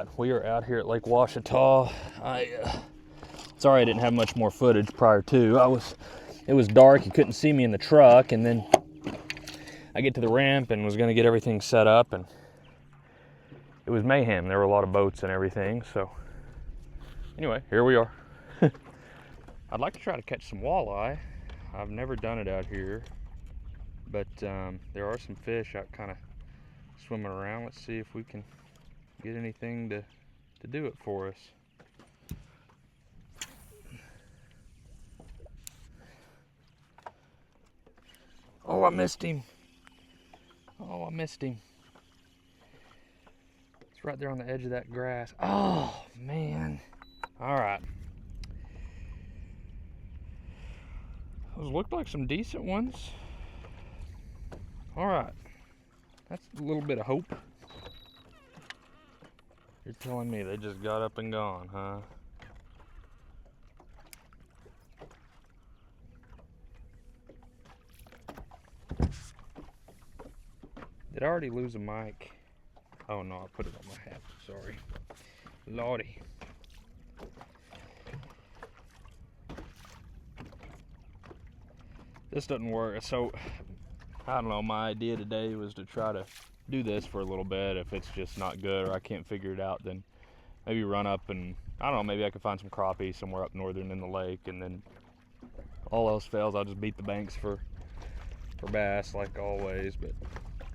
right, we are out here at Lake Ouachita. Sorry I didn't have much more footage prior to. It was dark, you couldn't see me in the truck, and then I get to the ramp and was gonna get everything set up, and it was mayhem. There were a lot of boats and everything, so anyway, here we are. I'd like to try to catch some walleye. I've never done it out here, but there are some fish out kind of swimming around. Let's see if we can get anything to do it for us. Oh, I missed him. Oh, I missed him. It's right there on the edge of that grass. Oh, man. All right. Those looked like some decent ones. All right. That's a little bit of hope. You're telling me they just got up and gone, huh? Did I already lose a mic? Oh no, I put it on my hat. Sorry. Lordy. This doesn't work. So, I don't know, my idea today was to try to do this for a little bit. If it's just not good or I can't figure it out, then maybe run up and, I don't know, maybe I could find some crappie somewhere up northern in the lake, and then all else fails, I'll just beat the banks for bass like always. But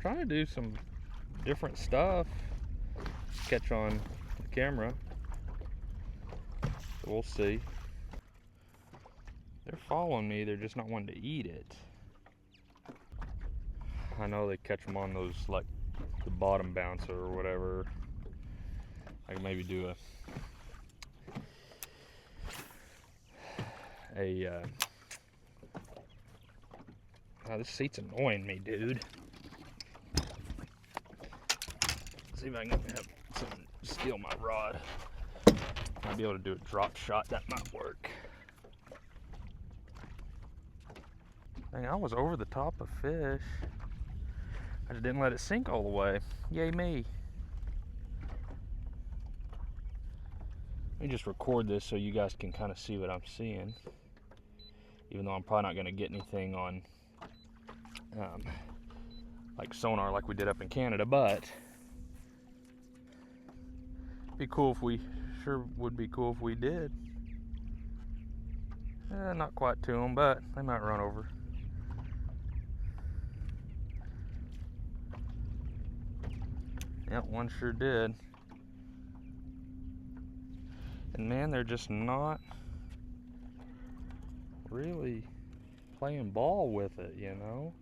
trying to do some different stuff, catch on camera, so we'll see. They're following me, they're just not wanting to eat it. I know they catch them on those, like the bottom bouncer or whatever. I can maybe do this seat's annoying me, dude. See if I can have something steal my rod. Might be able to do a drop shot, that might work. Dang, I was over the top of fish. I just didn't let it sink all the way. Yay me. Let me just record this so you guys can kind of see what I'm seeing. Even though I'm probably not going to get anything on like sonar like we did up in Canada, but be cool if we, sure would be cool if we did. Not quite to them, but they might run over. Yep, one sure did. And man, they're just not really playing ball with it, you know?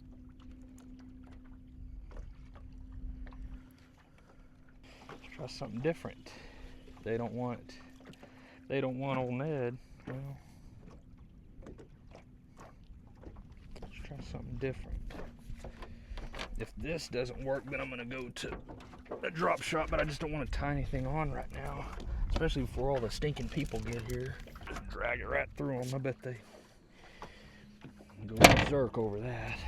Let's try something different. They don't want old Ned. Well, let's try something different. If this doesn't work, then I'm gonna go to a drop shot, but I just don't want to tie anything on right now, especially before all the stinking people get here. Just drag it right through them. I bet they go berserk over that.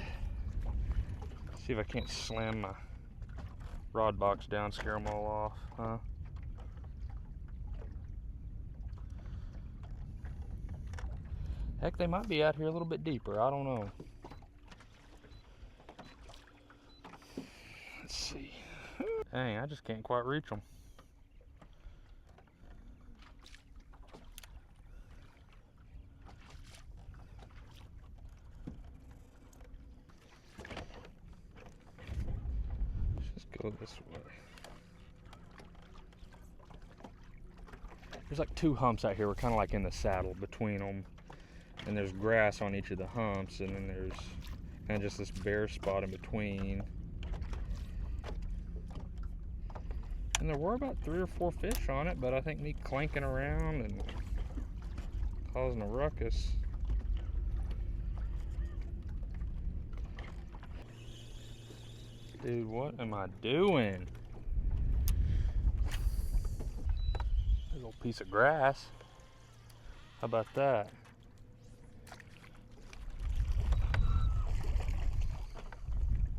See if I can't slam my rod box down, scare them all off, huh? Heck, they might be out here a little bit deeper. I don't know. Let's see. Dang, I just can't quite reach them. Let's just go this way. There's like two humps out here. We're kind of like in the saddle between them. And there's grass on each of the humps, and then there's kind of just this bare spot in between. And there were about 3 or 4 fish on it, but I think me clanking around and causing a ruckus. Dude, what am I doing? A little piece of grass. How about that?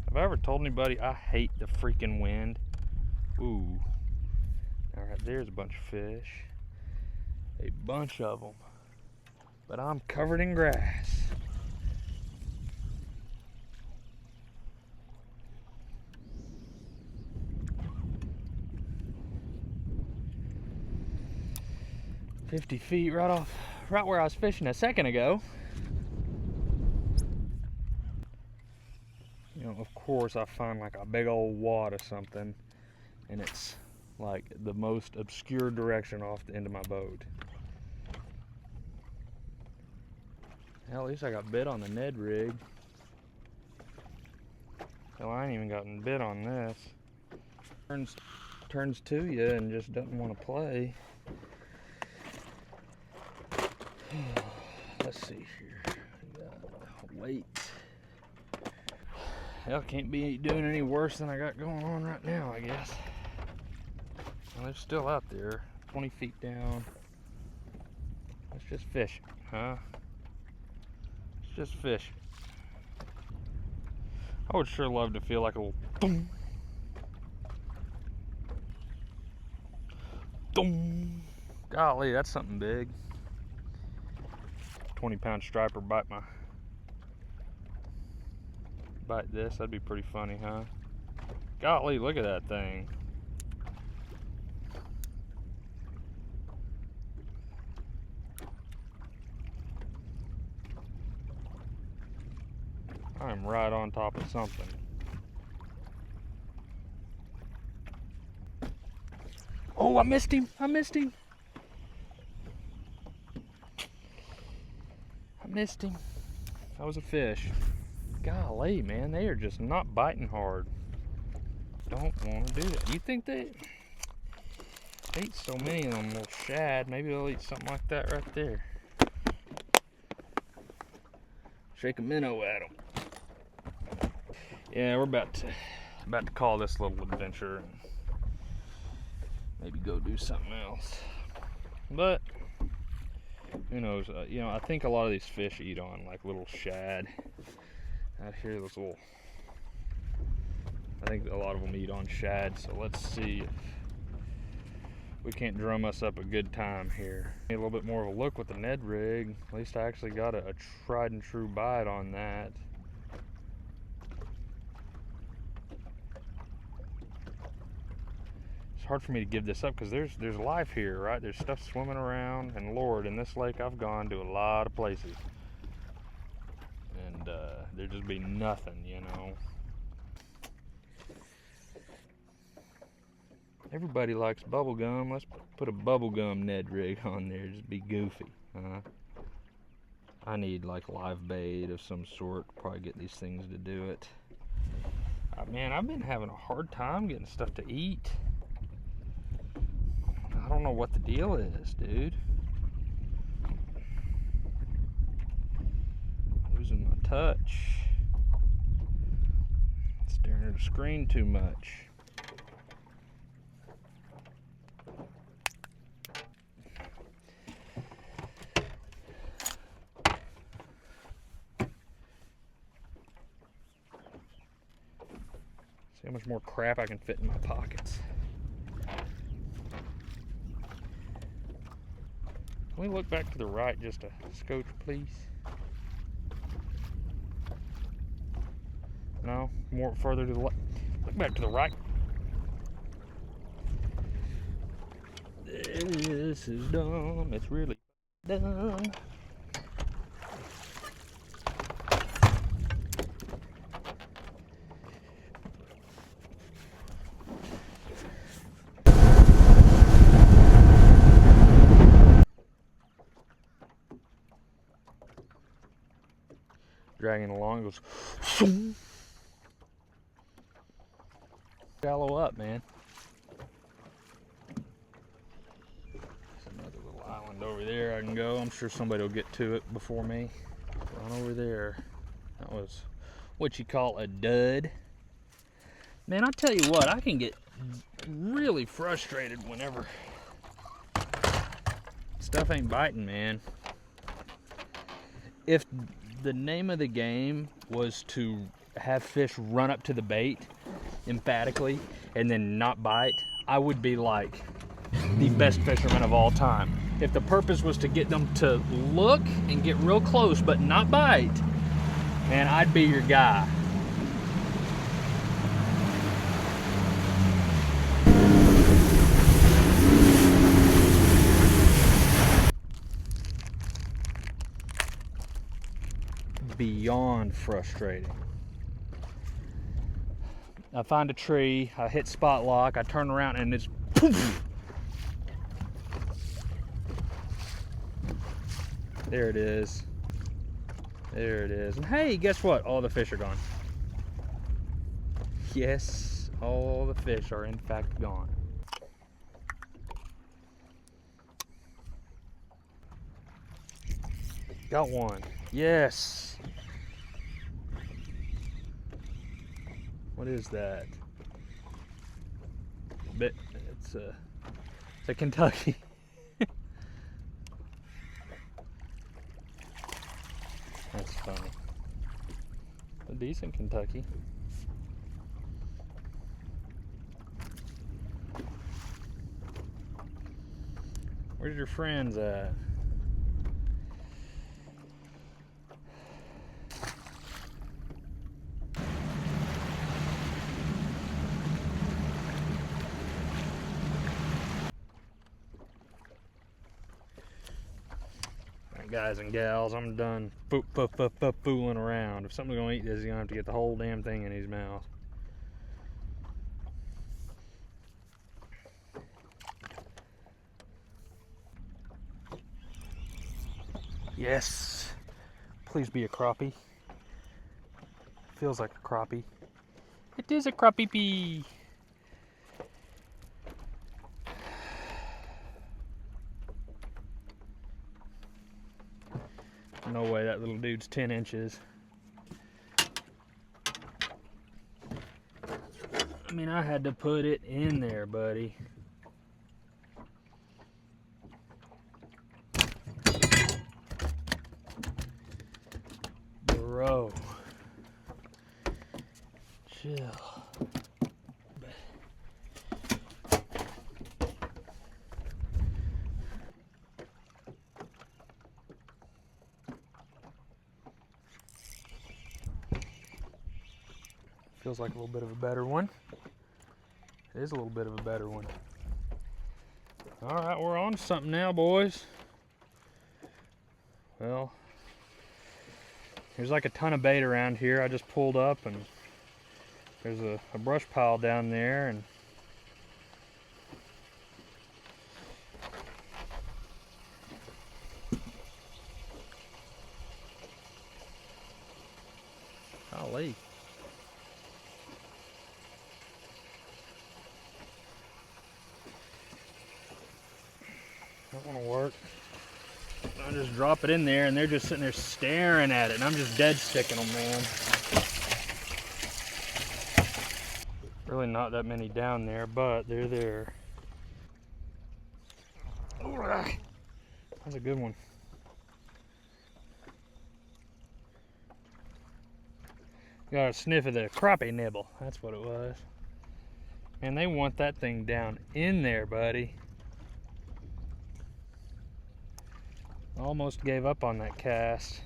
Have I ever told anybody I hate the freaking wind? Ooh. All right, there's a bunch of fish. A bunch of them. But I'm covered in grass. "50 feet right where I was fishing a second ago." You know, of course I find like a big old wad of something, and it's like the most obscure direction off the end of my boat. Hell, at least I got bit on the Ned rig. Hell, I ain't even gotten bit on this. Turns to you and just doesn't want to play. Let's see here. Wait. Hell, can't be doing any worse than I got going on right now, I guess. Well, they're still out there, 20 feet down. Let's just fish, huh? Let's just fish. I would sure love to feel like a little boom, boom. Golly, that's something big. 20-pound striper bite this. That'd be pretty funny, huh? Golly, look at that thing. I'm right on top of something. Oh, I missed him. I missed him. That was a fish. Golly, man, they are just not biting hard. Don't want to do that. You think they ate so many of them little shad? Maybe they'll eat something like that right there. Shake a minnow at them. Yeah, we're about to call this little adventure and maybe go do something else. But who knows? You know, I think a lot of these fish eat on like little shad. Out here, those little. I think a lot of them eat on shad. So let's see if we can't drum us up a good time here. Need a little bit more of a look with the Ned rig. At least I actually got a tried and true bite on that. It's hard for me to give this up because there's life here, right? There's stuff swimming around, and Lord, in this lake I've gone to a lot of places, and there'd just be nothing, you know. Everybody likes bubble gum. Let's put a bubble gum Ned rig on there. Just be goofy, huh? I need like live bait of some sort. Probably get these things to do it. Man, I've been having a hard time getting stuff to eat. I don't know what the deal is, dude. Losing my touch. Staring at the screen too much. See how much more crap I can fit in my pockets. Can we look back to the right just a scotch, please? No? More further to the left. Look back to the right. This is dumb. It's really dumb. Dragging along, goes shallow up, man. There's another little island over there I can go. I'm sure somebody will get to it before me. Right over there. That was what you call a dud. Man, I tell you what, I can get really frustrated whenever stuff ain't biting, man. If the name of the game was to have fish run up to the bait emphatically and then not bite, I would be like the best fisherman of all time. If the purpose was to get them to look and get real close but not bite, man, I'd be your guy. Beyond frustrating. I find a tree, I hit spot lock, I turn around and it's poof. There it is. There it is. And hey, guess what? All the fish are gone. Yes, all the fish are in fact gone. Got one. Yes. What is that? It's a Kentucky. That's funny. A decent Kentucky. Where's your friends at? Guys and gals, I'm done fooling around. If something's gonna eat this, he's gonna have to get the whole damn thing in his mouth. Yes, please be a crappie. Feels like a crappie. It is a crappie. No way that little dude's 10 inches. I mean, I had to put it in there, buddy. Bro. Chill. Feels like a little bit of a better one. It is a little bit of a better one. All right, we're on to something now, boys. Well, there's like a ton of bait around here. I just pulled up and there's a brush pile down there, and golly. That won't work. I just drop it in there and they're just sitting there staring at it, and I'm just dead sticking them, man. Really not that many down there, but they're there. That's a good one. Got a sniff of the crappie nibble. That's what it was. And they want that thing down in there, buddy. Almost gave up on that cast.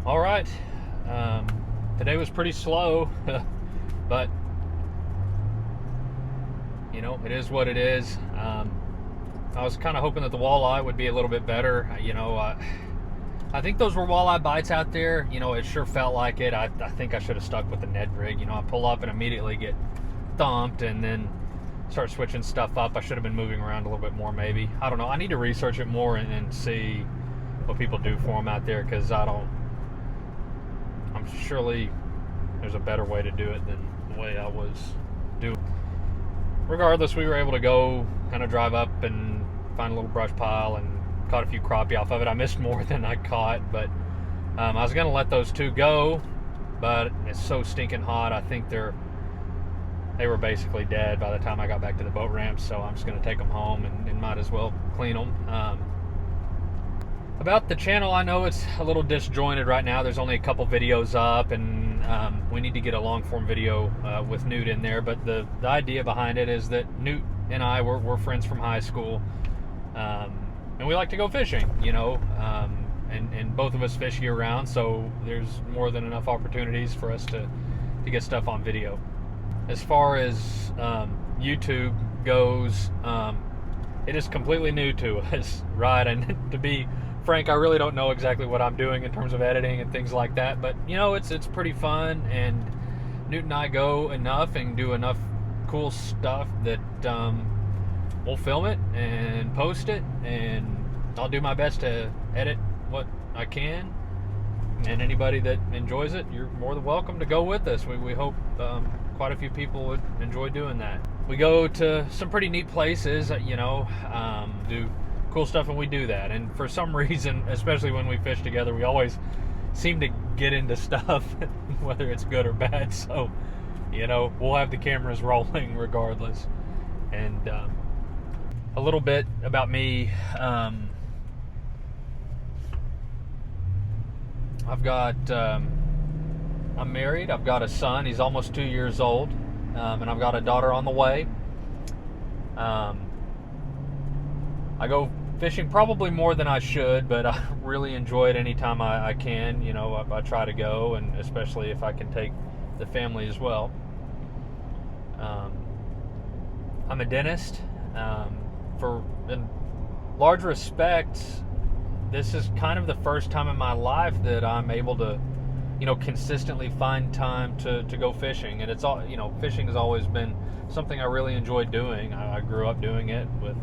All right, today was pretty slow, but you know, it is what it is. I was kind of hoping that the walleye would be a little bit better. You know, I think those were walleye bites out there. You know, it sure felt like it. I think I should have stuck with the Ned rig. You know, I pull up and immediately get thumped and then start switching stuff up. I should have been moving around a little bit more, maybe. I don't know. I need to research it more and see what people do for them out there, because I'm surely there's a better way to do it than the way I was doing. Regardless, we were able to go kind of drive up and find a little brush pile and caught a few crappie off of it. I missed more than I caught, but I was going to let those two go, but it's so stinking hot. I think they're they were basically dead by the time I got back to the boat ramp, so I'm just going to take them home and might as well clean them. About the channel, I know it's a little disjointed right now. There's only a couple videos up, and we need to get a long form video with Newt in there, but the idea behind it is that Newt and I we're friends from high school, and we like to go fishing, you know, and both of us fish year round, so there's more than enough opportunities for us to get stuff on video. As far as YouTube goes, it is completely new to us, right? And to be frank, I really don't know exactly what I'm doing in terms of editing and things like that, but you know, it's pretty fun, and Newt and I go enough and do enough cool stuff that we'll film it and post it, and I'll do my best to edit what I can, and anybody that enjoys it, you're more than welcome to go with us. We hope quite a few people would enjoy doing that. We go to some pretty neat places, you know, do cool stuff, and we do that. And for some reason, especially when we fish together, we always seem to get into stuff, whether it's good or bad. So, you know, we'll have the cameras rolling regardless. And a little bit about me. I'm married. I've got a son. He's almost 2 years old, and I've got a daughter on the way. I go fishing probably more than I should, but I really enjoy it anytime I can. You know, I try to go, and especially if I can take the family as well. I'm a dentist. In large respect, this is kind of the first time in my life that I'm able to, you know, consistently find time to go fishing. And it's all, you know, fishing has always been something I really enjoyed doing. I grew up doing it with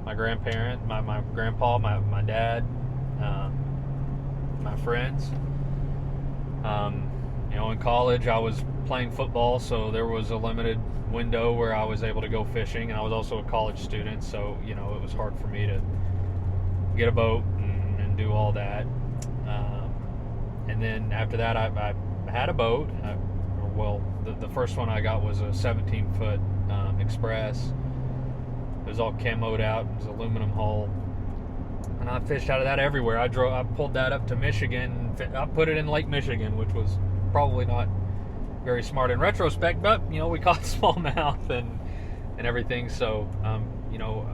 my grandparent, my grandpa, my dad, my friends. You know, in college I was playing football, so there was a limited window where I was able to go fishing, and I was also a college student, so, you know, it was hard for me to get a boat and do all that. And then after that, I had a boat. The first one I got was a 17-foot Express. It was all camoed out. It was aluminum hull, and I fished out of that everywhere. I pulled that up to Michigan. I put it in Lake Michigan, which was probably not very smart in retrospect, but you know, we caught smallmouth and everything. So you know,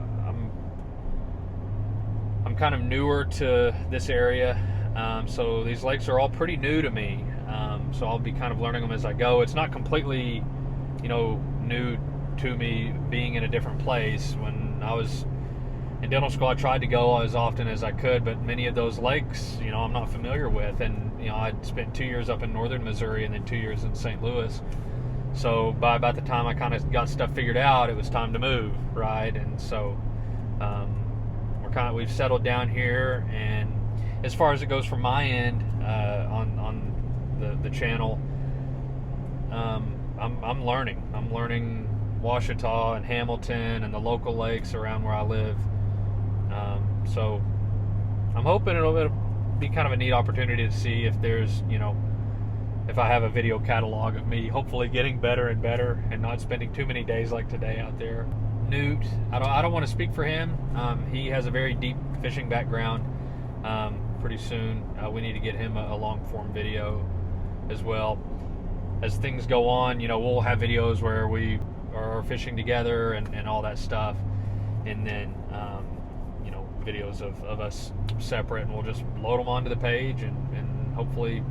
I'm kind of newer to this area, so these lakes are all pretty new to me. So I'll be kind of learning them as I go. It's not completely, you know, new to me being in a different place. When I was in dental school, I tried to go as often as I could, but many of those lakes, you know, I'm not familiar with. And you know, I'd spent 2 years up in northern Missouri and then 2 years in St. Louis. So by about the time I kind of got stuff figured out, it was time to move, right? And so we've settled down here. And as far as it goes from my end on the channel, I'm learning Ouachita and Hamilton and the local lakes around where I live. So I'm hoping it'll be kind of a neat opportunity to see if there's, you know, if I have a video catalog of me hopefully getting better and better and not spending too many days like today out there. Newt, I don't want to speak for him. He has a very deep fishing background. Pretty soon we need to get him a long form video as well. As things go on, you know, we'll have videos where we are fishing together and all that stuff, and then you know, videos of us separate, and we'll just load them onto the page, and hopefully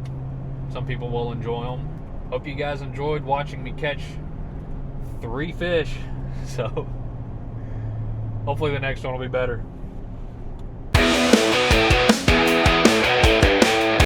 some people will enjoy them. Hope you guys enjoyed watching me catch 3 fish, so hopefully the next one will be better.